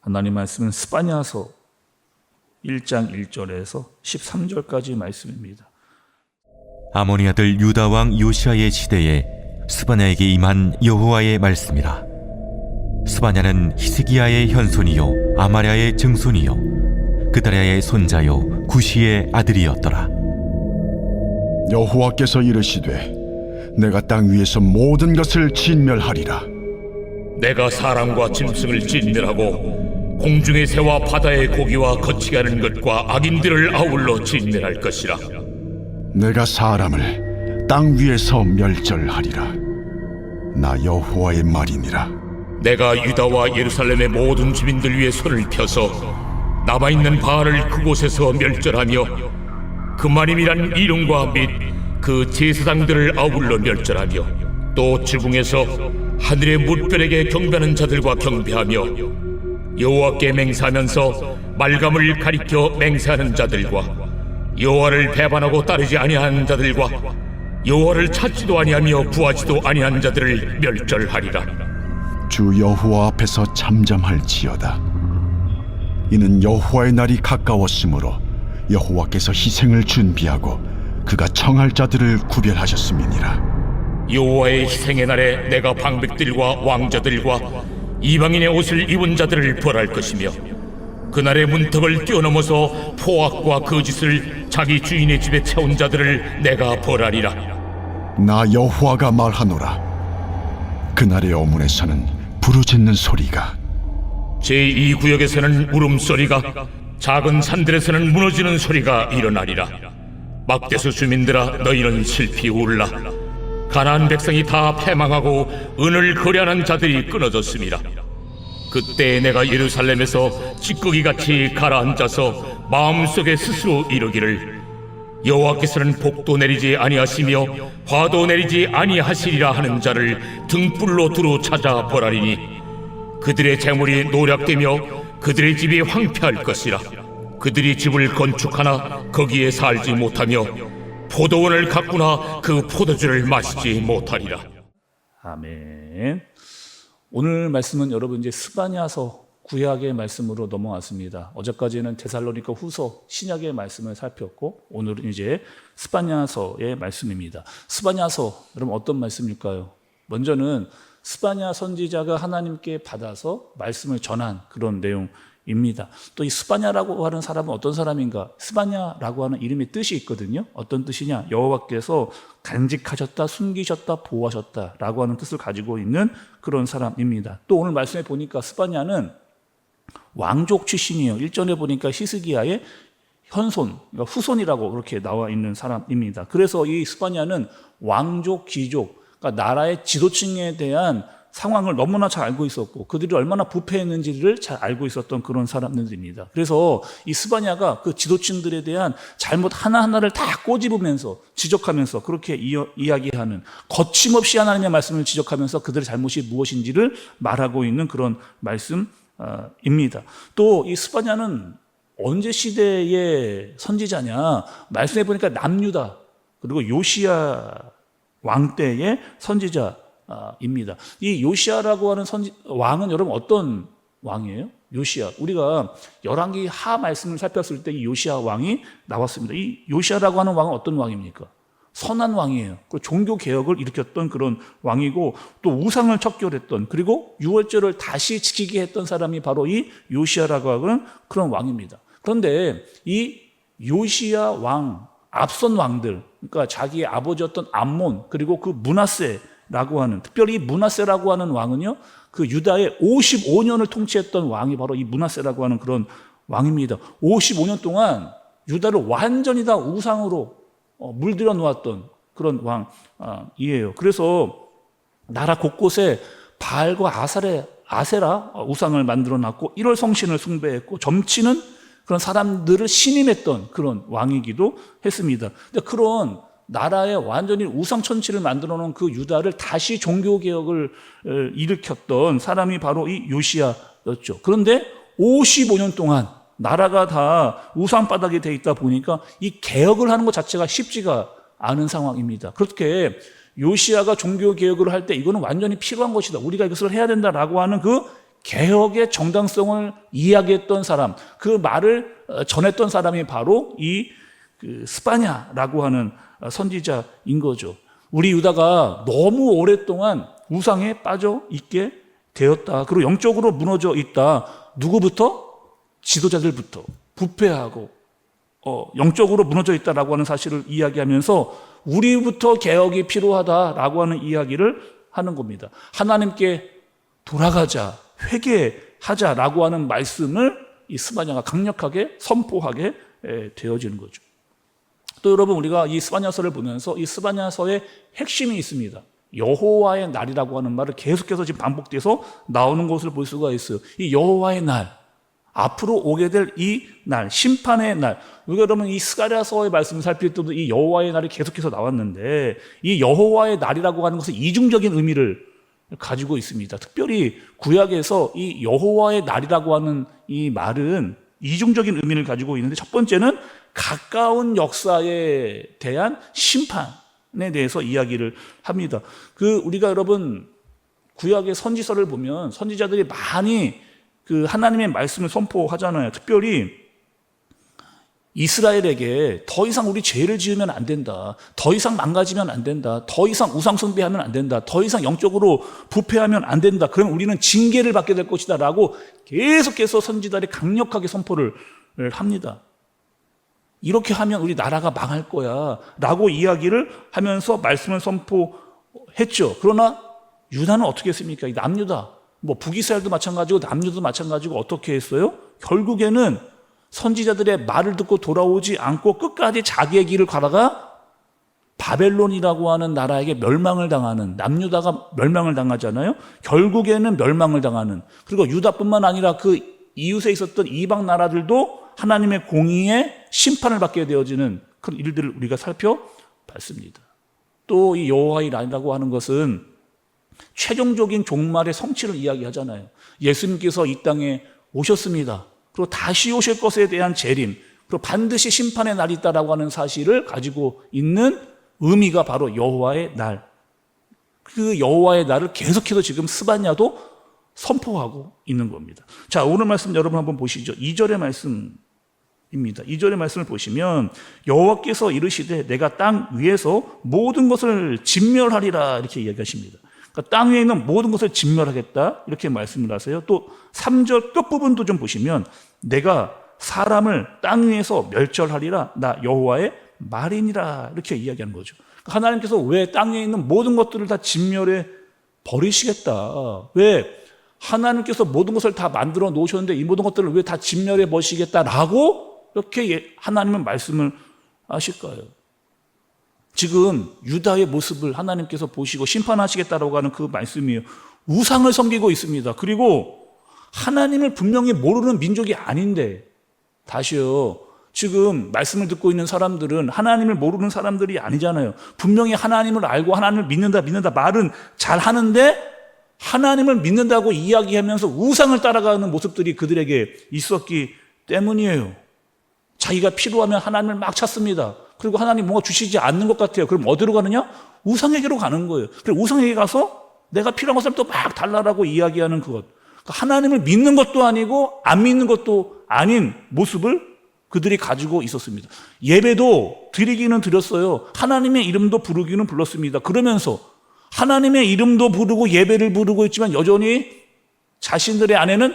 하나님 말씀은 스바냐서 1장 1절에서 13절까지 말씀입니다. 아모니 아들 유다 왕 요시아의 시대에 스바냐에게 임한 여호와의 말씀이라. 스바냐는 히스기야의 현손이요 아마랴의 증손이요 그다랴의 손자요 구시의 아들이었더라. 여호와께서 이르시되 내가 땅 위에서 모든 것을 진멸하리라. 내가 사람과 짐승을 진멸하고 공중의 새와 바다의 고기와 거치가는 것과 악인들을 아울러 진멸할 것이라. 내가 사람을 땅 위에서 멸절하리라. 나 여호와의 말이니라. 내가 유다와 예루살렘의 모든 주민들 위에 손을 펴서 남아있는 바알을 그곳에서 멸절하며 그마림이란 이름과 및 그 제사장들을 아울러 멸절하며 또 지붕에서 하늘의 뭇별에게 경배하는 자들과 경배하며 여호와께 맹세하면서 말감을 가리켜 맹세하는 자들과 여호와를 배반하고 따르지 아니하는 자들과 여호와를 찾지도 아니하며 구하지도 아니한 자들을 멸절하리라. 주 여호와 앞에서 잠잠할지어다. 이는 여호와의 날이 가까웠으므로 여호와께서 희생을 준비하고 그가 청할 자들을 구별하셨음이니라. 여호와의 희생의 날에 내가 방백들과 왕자들과 이방인의 옷을 입은 자들을 벌할 것이며 그날의 문턱을 뛰어넘어서 포악과 거짓을 자기 주인의 집에 채운 자들을 내가 벌하리라. 나 여호와가 말하노라. 그날의 어문에서는 부르짖는 소리가, 제2구역에서는 울음소리가, 작은 산들에서는 무너지는 소리가 일어나리라. 막대수 주민들아, 너희는 슬피 울라. 가나안 백성이 다 패망하고 은을 거래하는 자들이 끊어졌습니다. 그때 내가 예루살렘에서 찌꺼기같이 가라앉아서 마음속에 스스로 이르기를 여호와께서는 복도 내리지 아니하시며 화도 내리지 아니하시리라 하는 자를 등불로 두루 찾아 벌하리니 그들의 재물이 노략되며 그들의 집이 황폐할 것이라. 그들이 집을 건축하나 거기에 살지 못하며 포도원을 가꾸나 그 포도주를 마시지 못하리라. 아멘. 오늘 말씀은 여러분 이제 스바냐서 구약의 말씀으로 넘어왔습니다. 어제까지는 데살로니가 후서 신약의 말씀을 살폈고 오늘은 이제 스바냐서의 말씀입니다. 스바냐서 여러분 어떤 말씀일까요? 먼저는 스바냐 선지자가 하나님께 받아서 말씀을 전한 그런 내용입니다. 또 이 스바냐라고 하는 사람은 어떤 사람인가? 스바냐라고 하는 이름의 뜻이 있거든요. 어떤 뜻이냐? 여호와께서 간직하셨다, 숨기셨다, 보호하셨다 라고 하는 뜻을 가지고 있는 그런 사람입니다. 또 오늘 말씀에 보니까 스바냐는 왕족 출신이에요. 1절에 보니까 히스기야의 현손, 그러니까 후손이라고 그렇게 나와 있는 사람입니다. 그래서 이 스바냐는 왕족, 귀족, 그러니까 나라의 지도층에 대한 상황을 너무나 잘 알고 있었고 그들이 얼마나 부패했는지를 잘 알고 있었던 그런 사람들입니다. 그래서 이 스바냐가 그 지도층들에 대한 잘못 하나하나를 다 꼬집으면서 지적하면서 그렇게 이야기하는, 거침없이 하나님의 말씀을 지적하면서 그들의 잘못이 무엇인지를 말하고 있는 그런 말씀입니다. 또 이 스바냐는 언제 시대의 선지자냐? 말씀해 보니까 남유다 그리고 요시야 왕 때의 선지자입니다. 이 요시야라고 하는 왕은 여러분 어떤 왕이에요? 요시야. 우리가 열왕기 하 말씀을 살폈을 때 이 요시야 왕이 나왔습니다. 이 요시야라고 하는 왕은 어떤 왕입니까? 선한 왕이에요. 그리고 종교 개혁을 일으켰던 그런 왕이고 또 우상을 척결했던, 그리고 유월절을 다시 지키게 했던 사람이 바로 이 요시야라고 하는 그런 왕입니다. 그런데 이 요시야 왕, 앞선 왕들, 그러니까 자기의 아버지였던 암몬, 그리고 그 므낫세라고 하는, 특별히 이 므낫세라고 하는 왕은요, 그 유다의 55년을 통치했던 왕이 바로 이 므낫세라고 하는 그런 왕입니다. 55년 동안 유다를 완전히 다 우상으로 물들여 놓았던 그런 왕이에요. 그래서 나라 곳곳에 바알과 아세라 우상을 만들어 놨고 1월 성신을 숭배했고 점치는 그런 사람들을 신임했던 그런 왕이기도 했습니다. 근데 그런 나라에 완전히 우상천치를 만들어 놓은 그 유다를 다시 종교개혁을 일으켰던 사람이 바로 이 요시야였죠. 그런데 55년 동안 나라가 다 우상바닥이 돼 있다 보니까 이 개혁을 하는 것 자체가 쉽지가 않은 상황입니다. 그렇게 요시야가 종교개혁을 할 때 이거는 완전히 필요한 것이다, 우리가 이것을 해야 된다라고 하는 그 개혁의 정당성을 이야기했던 사람, 그 말을 전했던 사람이 바로 이 스바냐라고 하는 선지자인 거죠. 우리 유다가 너무 오랫동안 우상에 빠져 있게 되었다. 그리고 영적으로 무너져 있다. 누구부터? 지도자들부터 부패하고 영적으로 무너져 있다라고 하는 사실을 이야기하면서 우리부터 개혁이 필요하다라고 하는 이야기를 하는 겁니다. 하나님께 돌아가자, 회개하자라고 하는 말씀을 이 스바냐가 강력하게 선포하게 되어지는 거죠. 또 여러분, 우리가 이 스바냐서를 보면서 이 스바냐서의 핵심이 있습니다. 여호와의 날이라고 하는 말을 계속해서 지금 반복돼서 나오는 것을 볼 수가 있어요. 이 여호와의 날, 앞으로 오게 될 이 날, 심판의 날. 우리가 그러면 이 스가랴서의 말씀을 살필 때도 이 여호와의 날이 계속해서 나왔는데, 이 여호와의 날이라고 하는 것은 이중적인 의미를 가지고 있습니다. 특별히 구약에서 이 여호와의 날이라고 하는 이 말은 이중적인 의미를 가지고 있는데, 첫 번째는 가까운 역사에 대한 심판에 대해서 이야기를 합니다. 우리가 여러분 구약의 선지서를 보면 선지자들이 많이 하나님의 말씀을 선포하잖아요. 특별히 이스라엘에게 더 이상 우리 죄를 지으면 안 된다. 더 이상 망가지면 안 된다. 더 이상 우상숭배하면 안 된다. 더 이상 영적으로 부패하면 안 된다. 그럼 우리는 징계를 받게 될 것이다 라고 계속해서 선지자들이 강력하게 선포를 합니다. 이렇게 하면 우리 나라가 망할 거야 라고 이야기를 하면서 말씀을 선포했죠. 그러나 유다는 어떻게 했습니까? 이 남유다, 북이스라엘도 마찬가지고 남유다도 마찬가지고 어떻게 했어요? 결국에는 선지자들의 말을 듣고 돌아오지 않고 끝까지 자기의 길을 가다가 바벨론이라고 하는 나라에게 멸망을 당하는, 남유다가 멸망을 당하잖아요. 결국에는 멸망을 당하는, 그리고 유다뿐만 아니라 그 이웃에 있었던 이방 나라들도 하나님의 공의의 심판을 받게 되어지는 그런 일들을 우리가 살펴봤습니다. 또 이 여호와의 날이라고 하는 것은 최종적인 종말의 성취를 이야기하잖아요. 예수님께서 이 땅에 오셨습니다. 그리고 다시 오실 것에 대한 재림, 그리고 반드시 심판의 날이 있다라고 하는 사실을 가지고 있는 의미가 바로 여호와의 날. 그 여호와의 날을 계속해서 지금 스바냐도 선포하고 있는 겁니다. 자, 오늘 말씀 여러분 한번 보시죠. 2절의 말씀입니다. 2절의 말씀을 보시면 여호와께서 이르시되 내가 땅 위에서 모든 것을 진멸하리라 이렇게 이야기하십니다. 그러니까 땅 위에 있는 모든 것을 진멸하겠다 이렇게 말씀을 하세요. 또 3절 끝부분도 좀 보시면 내가 사람을 땅 위에서 멸절하리라 나 여호와의 말이니라 이렇게 이야기하는 거죠. 그러니까 하나님께서 왜 땅 위에 있는 모든 것들을 다 진멸해 버리시겠다, 왜 하나님께서 모든 것을 다 만들어 놓으셨는데 이 모든 것들을 왜 다 진멸해 버리시겠다라고 이렇게 하나님은 말씀을 하실까요? 지금 유다의 모습을 하나님께서 보시고 심판하시겠다라고 하는 그 말씀이에요. 우상을 섬기고 있습니다. 그리고 하나님을 분명히 모르는 민족이 아닌데, 다시요, 지금 말씀을 듣고 있는 사람들은 하나님을 모르는 사람들이 아니잖아요. 분명히 하나님을 알고 하나님을 믿는다 말은 잘 하는데 하나님을 믿는다고 이야기하면서 우상을 따라가는 모습들이 그들에게 있었기 때문이에요. 자기가 필요하면 하나님을 막 찾습니다. 그리고 하나님 뭔가 주시지 않는 것 같아요. 그럼 어디로 가느냐? 우상에게로 가는 거예요. 그리고 우상에게 가서 내가 필요한 것을 또 막 달라라고 이야기하는 그것. 그러니까 하나님을 믿는 것도 아니고 안 믿는 것도 아닌 모습을 그들이 가지고 있었습니다. 예배도 드리기는 드렸어요. 하나님의 이름도 부르기는 불렀습니다. 그러면서 하나님의 이름도 부르고 예배를 부르고 있지만 여전히 자신들의 안에는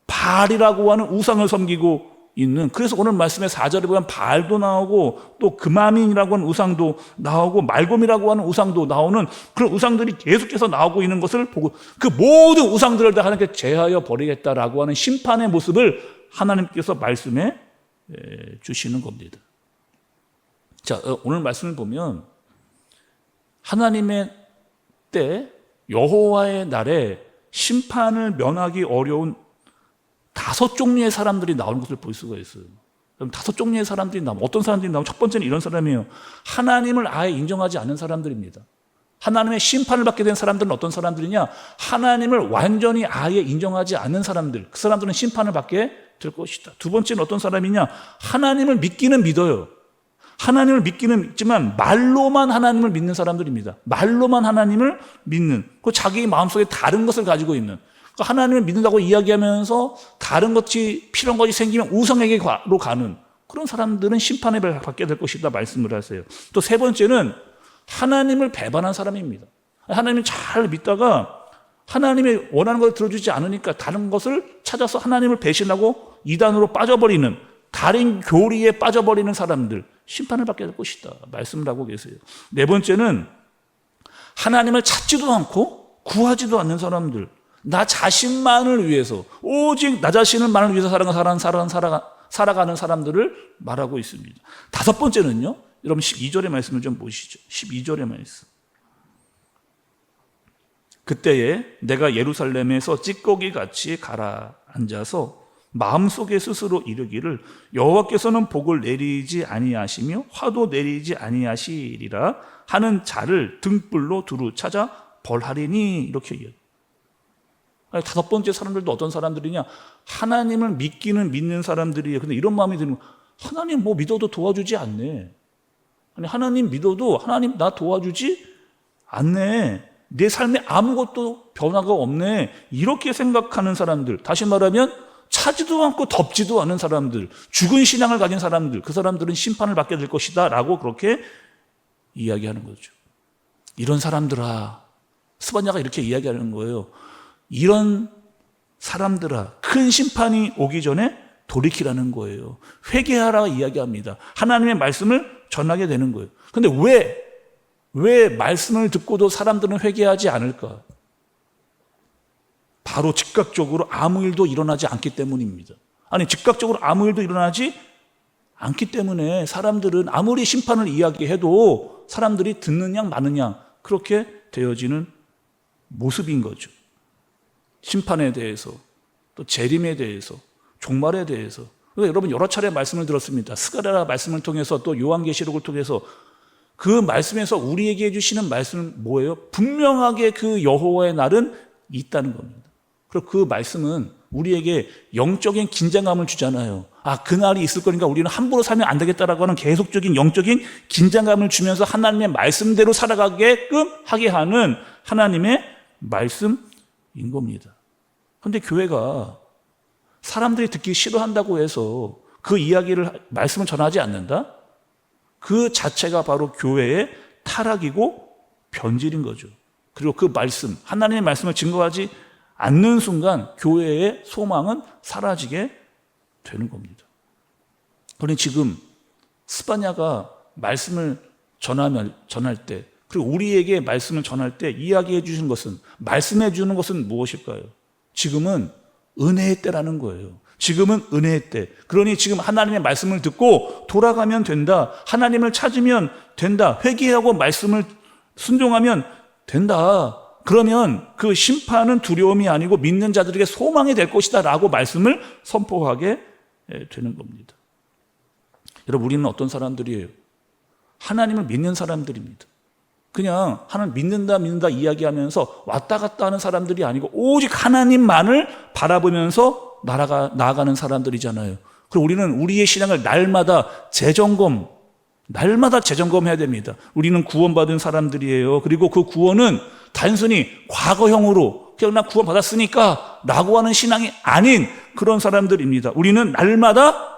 바알이라고 하는 우상을 섬기고 있는, 그래서 오늘 말씀의 4절에 보면 바알도 나오고 또 금아민이라고 하는 우상도 나오고 말곰이라고 하는 우상도 나오는 그런 우상들이 계속해서 나오고 있는 것을 보고 그 모든 우상들을 다 하나님께 제하여 버리겠다라고 하는 심판의 모습을 하나님께서 말씀해 주시는 겁니다. 자, 오늘 말씀을 보면 하나님의 때 여호와의 날에 심판을 면하기 어려운 5종류의 사람들이 나오는 것을 볼 수가 있어요. 그럼 5종류의 사람들이 나오면 어떤 사람들이 나오면 첫 번째는 이런 사람이에요. 하나님을 아예 인정하지 않는 사람들입니다. 하나님의 심판을 받게 된 사람들은 어떤 사람들이냐? 하나님을 완전히 아예 인정하지 않는 사람들. 그 사람들은 심판을 받게 될 것이다. 두 번째는 어떤 사람이냐? 하나님을 믿기는 믿어요. 하나님을 믿기는 믿지만 말로만 하나님을 믿는 사람들입니다. 말로만 하나님을 믿는, 그 자기 마음속에 다른 것을 가지고 있는, 그러니까 하나님을 믿는다고 이야기하면서 다른 것이 필요한 것이 생기면 우상에게로 가는 그런 사람들은 심판을 받게 될 것이다 말씀을 하세요. 또 세 번째는 하나님을 배반한 사람입니다. 하나님을 잘 믿다가 하나님이 원하는 것을 들어주지 않으니까 다른 것을 찾아서 하나님을 배신하고 이단으로 빠져버리는, 다른 교리에 빠져버리는 사람들, 심판을 받게 될 것이다 말씀을 하고 계세요. 네 번째는 하나님을 찾지도 않고 구하지도 않는 사람들, 나 자신만을 위해서, 오직 나 자신만을 위해서 살아가는 사람들을 말하고 있습니다. 다섯 번째는요, 여러분 12절의 말씀을 좀 보시죠. 12절의 말씀. 그때에 내가 예루살렘에서 찌꺼기같이 가라앉아서 마음속에 스스로 이르기를 여호와께서는 복을 내리지 아니하시며 화도 내리지 아니하시리라 하는 자를 등불로 두루 찾아 벌하리니, 이렇게 얘기해요. 다섯 번째 사람들도 어떤 사람들이냐, 하나님을 믿기는 믿는 사람들이에요. 근데 이런 마음이 드는 거예요. 하나님 뭐 믿어도 도와주지 않네. 아니 하나님 믿어도 하나님 나 도와주지 않네. 내 삶에 아무것도 변화가 없네. 이렇게 생각하는 사람들, 다시 말하면 차지도 않고 덮지도 않은 사람들, 죽은 신앙을 가진 사람들, 그 사람들은 심판을 받게 될 것이다 라고 그렇게 이야기하는 거죠. 이런 사람들아, 스바냐가 이렇게 이야기하는 거예요. 이런 사람들아, 큰 심판이 오기 전에 돌이키라는 거예요. 회개하라 이야기합니다. 하나님의 말씀을 전하게 되는 거예요. 근데 왜 말씀을 듣고도 사람들은 회개하지 않을까? 바로 즉각적으로 아무 일도 일어나지 않기 때문입니다. 아니, 즉각적으로 아무 일도 일어나지 않기 때문에 사람들은 아무리 심판을 이야기해도 사람들이 듣는 양 마는 양 그렇게 되어지는 모습인 거죠. 심판에 대해서, 또 재림에 대해서, 종말에 대해서. 그래서 여러분 여러 차례 말씀을 들었습니다. 스가랴 말씀을 통해서 또 요한계시록을 통해서 그 말씀에서 우리에게 해주시는 말씀은 뭐예요? 분명하게 그 여호와의 날은 있다는 겁니다. 그리고 그 말씀은 우리에게 영적인 긴장감을 주잖아요. 아, 그 날이 있을 거니까 우리는 함부로 살면 안 되겠다라고 하는 계속적인 영적인 긴장감을 주면서 하나님의 말씀대로 살아가게끔 하게 하는 하나님의 말씀인 겁니다. 그런데 교회가 사람들이 듣기 싫어한다고 해서 그 이야기를, 말씀을 전하지 않는다? 그 자체가 바로 교회의 타락이고 변질인 거죠. 그리고 그 말씀, 하나님의 말씀을 증거하지 않는 순간 교회의 소망은 사라지게 되는 겁니다. 그러니 지금 스바냐가 말씀을 전할 때, 그리고 우리에게 말씀을 전할 때 이야기해 주신 것은, 말씀해 주는 것은 무엇일까요? 지금은 은혜의 때라는 거예요. 지금은 은혜의 때. 그러니 지금 하나님의 말씀을 듣고 돌아가면 된다. 하나님을 찾으면 된다. 회개하고 말씀을 순종하면 된다. 그러면 그 심판은 두려움이 아니고 믿는 자들에게 소망이 될 것이다 라고 말씀을 선포하게 되는 겁니다. 여러분, 우리는 어떤 사람들이에요? 하나님을 믿는 사람들입니다. 그냥 하나님 믿는다 이야기하면서 왔다 갔다 하는 사람들이 아니고 오직 하나님만을 바라보면서 나아가는 사람들이잖아요. 그리고 우리는 우리의 신앙을 날마다 재점검해야 됩니다. 우리는 구원받은 사람들이에요. 그리고 그 구원은 단순히 과거형으로 그냥 나 구원받았으니까 라고 하는 신앙이 아닌 그런 사람들입니다. 우리는 날마다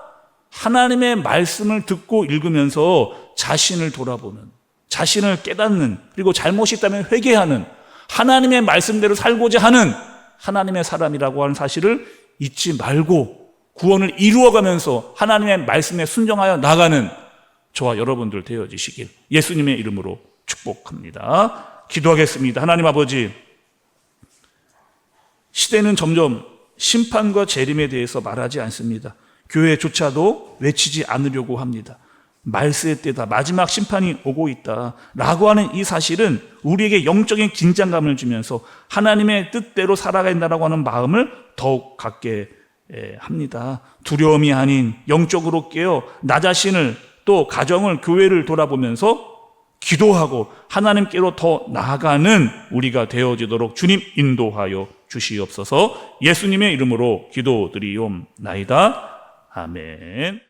하나님의 말씀을 듣고 읽으면서 자신을 돌아보는, 자신을 깨닫는, 그리고 잘못이 있다면 회개하는, 하나님의 말씀대로 살고자 하는 하나님의 사람이라고 하는 사실을 잊지 말고 구원을 이루어가면서 하나님의 말씀에 순종하여 나가는 저와 여러분들 되어지시길 예수님의 이름으로 축복합니다. 기도하겠습니다. 하나님 아버지, 시대는 점점 심판과 재림에 대해서 말하지 않습니다. 교회조차도 외치지 않으려고 합니다. 말세의 때다, 마지막 심판이 오고 있다 라고 하는 이 사실은 우리에게 영적인 긴장감을 주면서 하나님의 뜻대로 살아간다라고 하는 마음을 더욱 갖게 합니다. 두려움이 아닌 영적으로 깨어 나 자신을, 또 가정을, 교회를 돌아보면서 기도하고 하나님께로 더 나아가는 우리가 되어지도록 주님 인도하여 주시옵소서. 예수님의 이름으로 기도드리옵나이다. 아멘.